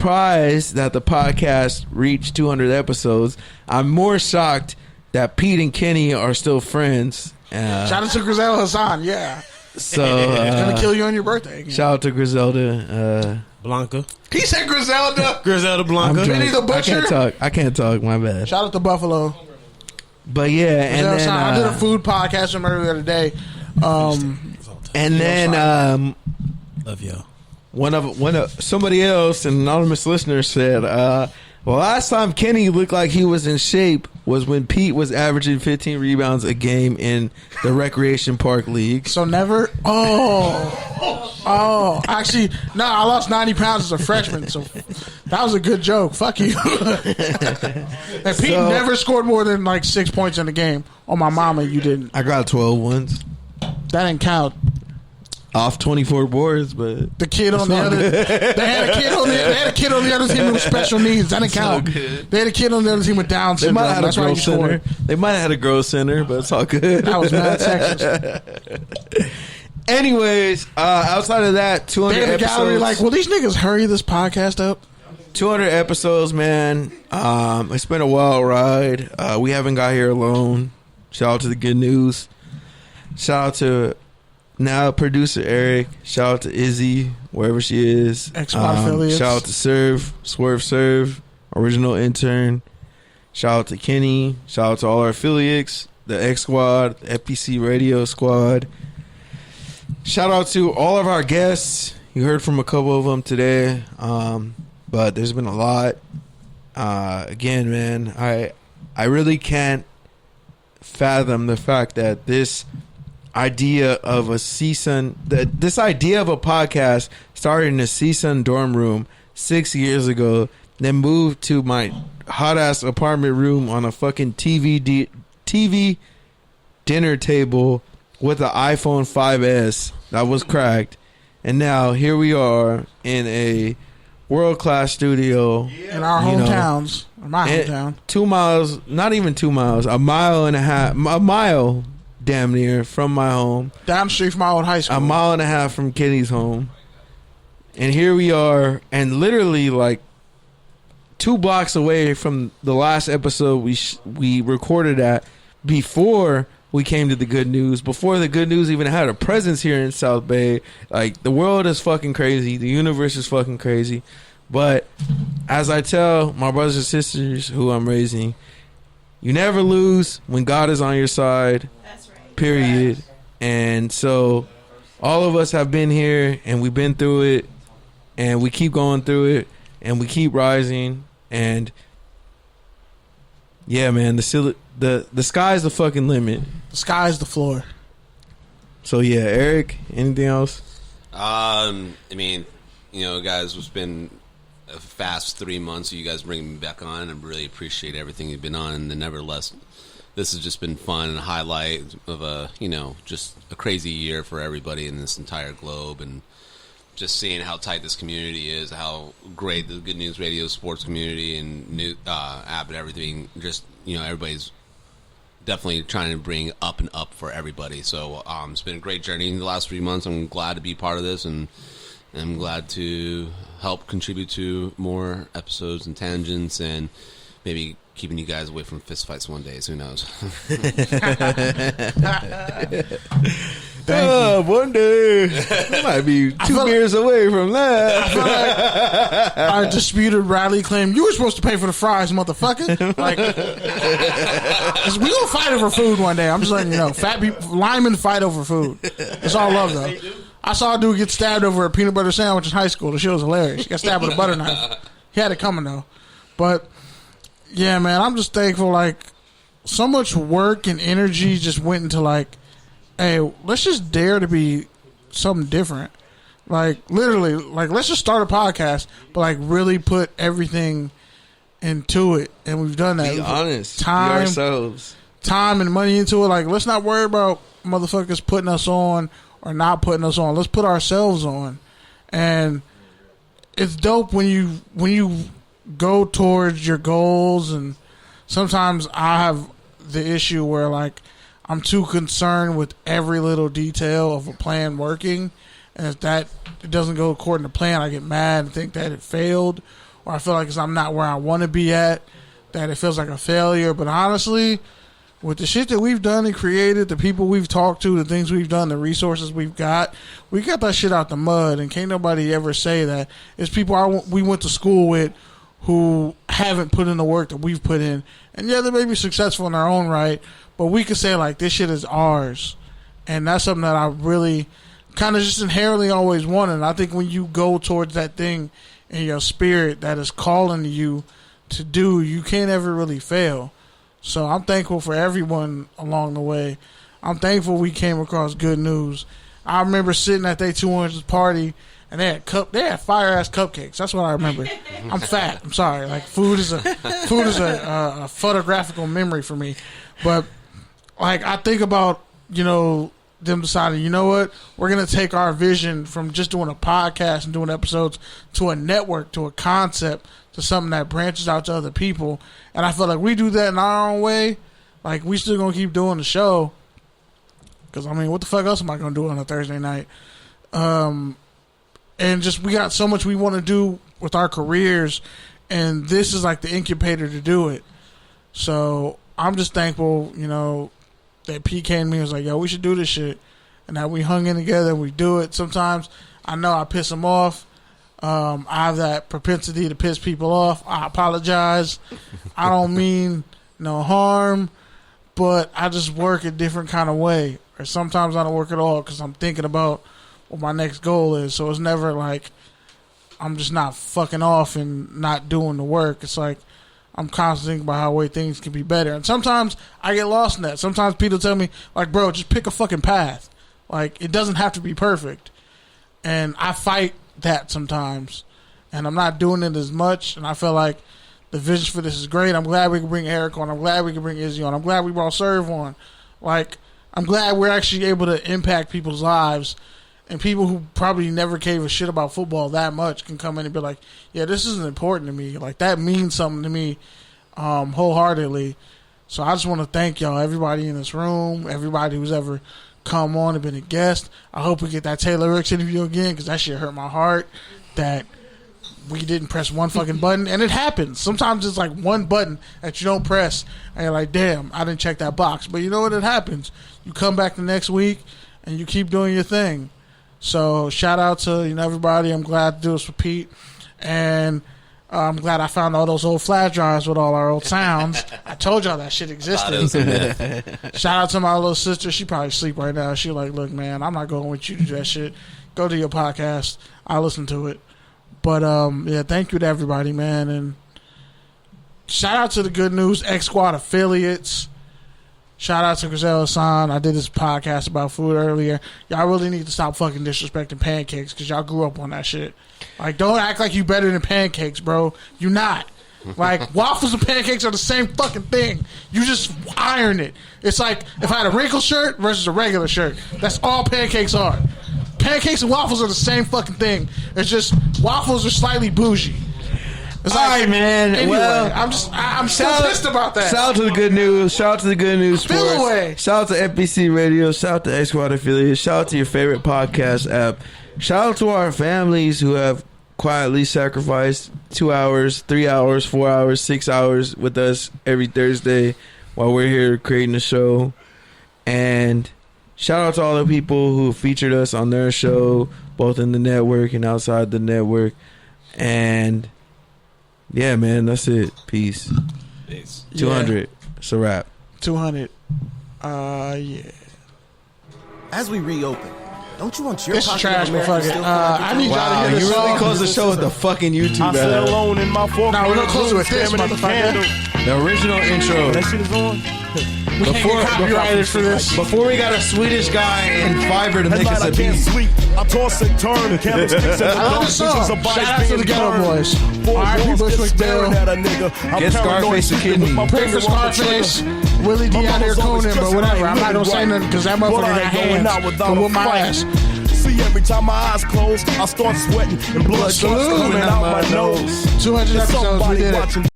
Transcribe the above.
surprised that the podcast reached 200 episodes. I'm more shocked that Pete and Kenny are still friends. Shout out to Griselda Hassan, yeah. So he's gonna kill you on your birthday again. Shout out to Griselda Blanca. He said Griselda. Griselda Blanca. Benny the Butcher. I can't talk. My bad. Shout out to Buffalo. But yeah, and then I did a food podcast with him earlier today. And then love y'all. One of somebody else, an anonymous listener, said, well, last time Kenny looked like he was in shape was when Pete was averaging 15 rebounds a game in the Recreation Park League. So never. Actually, no. I lost 90 pounds as a freshman, so that was a good joke. Fuck you. And Pete never scored more than like 6 points in a game. On my mama, you didn't. I got 12 ones. That didn't count. Off 24 boards, but the kid on the other, they had a kid on the other team with special needs. That didn't count. They had a kid on the other team with Down syndrome. That's why you scored. They might have had a growth center, but it's all good. That was mad sexist. Anyways, outside of that, 200 they had episodes. Gallery like, will these niggas hurry this podcast up? 200 episodes, man. It's been a wild ride. We haven't got here alone. Shout out to the good news. Shout out to now producer Eric. Shout out to Izzy, wherever she is. X-Mod affiliates. Shout out to Serve, original intern. Shout out to Kenny. Shout out to all our affiliates, the X Squad, the FPC Radio Squad. Shout out to all of our guests. You heard from a couple of them today, but there's been a lot. Again, man, I really can't fathom the fact that this idea of a this idea of a podcast started in a CSUN dorm room 6 years ago, then moved to my hot ass apartment room on a fucking TV dinner table with an iPhone 5S that was cracked, and now here we are in a world-class studio in our hometowns, my hometown, 2 miles, not even 2 miles, a mile and a half, a mile damn near from my home, down the street from my old high school, a mile and a half from Kenny's home, and here we are, and literally like 2 blocks away from the last episode we recorded at before we came to the good news, before the good news even had a presence here in South Bay. Like, the world is fucking crazy, the universe is fucking crazy, but as I tell my brothers and sisters who I'm raising, you never lose when God is on your side. That's right. Period. Yeah. And so all of us have been here, and we've been through it, and we keep going through it, and we keep rising. And yeah, man, the sky's the fucking limit. The sky's the floor. So yeah, Eric, anything else? I mean, you know, guys, it's been a fast 3 months. So you guys bringing me back on. I really appreciate everything you've been on. And nevertheless, this has just been fun and a highlight of just a crazy year for everybody in this entire globe, and just seeing how tight this community is, how great the Good News Radio sports community and app and everything. Just, you know, everybody's definitely trying to bring up and up for everybody. So it's been a great journey in the last 3 months. I'm glad to be part of this, and I'm glad to help contribute to more episodes and tangents, and maybe keeping you guys away from fistfights one day. So who knows? One day it might be 2 beers away from that. I feel like our disputed rally claim, you were supposed to pay for the fries, motherfucker. Like, we gonna fight over food one day. I'm just letting you know. Fat people, linemen fight over food. It's all love, though. I saw a dude get stabbed over a peanut butter sandwich in high school. The shit was hilarious. He got stabbed with a butter knife. He had it coming, though. But yeah, man, I'm just thankful. Like, so much work and energy just went into, like, hey, let's just dare to be something different. Like, literally, like, let's just start a podcast, but, like, really put everything into it. And we've done that. Be honest. Be Time, ourselves. Time and money into it. Like, let's not worry about motherfuckers putting us on or not putting us on. Let's put ourselves on. And it's dope when you go towards your goals. And sometimes I have the issue where, like, I'm too concerned with every little detail of a plan working, and if that it doesn't go according to plan, I get mad and think that it failed, or I feel like I'm not where I want to be at, that it feels like a failure. But honestly, with the shit that we've done and created, the people we've talked to, the things we've done, the resources we got that shit out the mud, and can't nobody ever say that. It's people we went to school with who haven't put in the work that we've put in. And yeah, they may be successful in their own right, but we could say, like, this shit is ours. And that's something that I really kind of just inherently always wanted. And I think when you go towards that thing in your spirit that is calling you to do, you can't ever really fail. So I'm thankful for everyone along the way. I'm thankful we came across good news. I remember sitting at their 200th party, and they had fire ass cupcakes. That's what I remember. I'm fat. I'm sorry. Like food is a photographical memory for me. But like I think about, you know, them deciding, you know what, we're gonna take our vision from just doing a podcast and doing episodes to a network, to a concept, to something that branches out to other people. And I feel like we do that in our own way. Like we still gonna keep doing the show. Because I mean, what the fuck else am I gonna do on a Thursday night? And just we got so much we want to do with our careers, and this is like the incubator to do it. So I'm just thankful, you know, that PK and me was like, yo, we should do this shit, and that we hung in together and we do it. Sometimes I know I piss them off. I have that propensity to piss people off. I apologize. I don't mean no harm, but I just work a different kind of way. Or sometimes I don't work at all because I'm thinking about what my next goal is. So it's never like I'm just not fucking off and not doing the work. It's like I'm constantly thinking about how way things can be better. And sometimes I get lost in that. Sometimes people tell me, like, bro, just pick a fucking path. Like, it doesn't have to be perfect. And I fight that sometimes. And I'm not doing it as much. And I feel like the vision for this is great. I'm glad we can bring Eric on. I'm glad we can bring Izzy on. I'm glad we brought Serve on. Like, I'm glad we're actually able to impact people's lives. And people who probably never gave a shit about football that much can come in and be like, yeah, this is important to me. Like, that means something to me wholeheartedly. So I just want to thank y'all, everybody in this room, everybody who's ever come on and been a guest. I hope we get that Taylor Ricks interview again, because that shit hurt my heart that we didn't press one fucking button. And it happens. Sometimes it's like one button that you don't press, and you're like, damn, I didn't check that box. But you know what? It happens. You come back the next week, and you keep doing your thing. So shout out to, you know, everybody. I'm glad to do this with Pete, and I'm glad I found all those old flash drives with all our old sounds. I told y'all that shit existed. Shout out to my little sister. She probably asleep right now. She like, look, man, I'm not going with you to do that shit. Go to your podcast. I'll listen to it. But yeah, thank you to everybody, man, and shout out to the Good News X Squad affiliates. Shout out to Griselle Hassan. I did this podcast about food earlier. Y'all really need to stop fucking disrespecting pancakes, because y'all grew up on that shit. Like, don't act like you better than pancakes, bro. You not. Like, waffles and pancakes are the same fucking thing. You just iron it. It's like if I had a wrinkled shirt versus a regular shirt. That's all pancakes are. Pancakes and waffles are the same fucking thing. It's just waffles are slightly bougie. It's all right, man. Anyway, well, I'm still pissed about that. Shout out to the Good News. Shout out to the Good News Sports. Away. Shout out to FBC Radio. Shout out to X Squad affiliates. Shout out to your favorite podcast app. Shout out to our families who have quietly sacrificed 2 hours, 3 hours, 4 hours, 6 hours with us every Thursday while we're here creating the show. And shout out to all the people who featured us on their show, both in the network and outside the network. And yeah, man, that's it. Peace. 200. Yeah. It's a wrap. 200. Yeah. As we reopen, don't you want your this is trash, but fuck it. I need y'all to hear this you song. really close the show with the fucking YouTube. I sat alone in my fork. Nah, we're gonna close it with this, motherfucker. The original intro. That shit is on. We can't get copyrighted for this. Before we got a Swedish guy in Fiverr to make us a I can't beat. sleep. I toss and turn. Candlesticks and I love the song. Shout out to the Ghetto Boys. R.I.P. Bushwick Bill. Get Scarface a kidney. Pray for Scarface. Willie D out here Conan, but whatever. I'm not gonna say nothing because that motherfucker got hands to whoop my ass. See, every time my eyes close, I start sweating and blood starts coming out my nose. 200 episodes, we did it.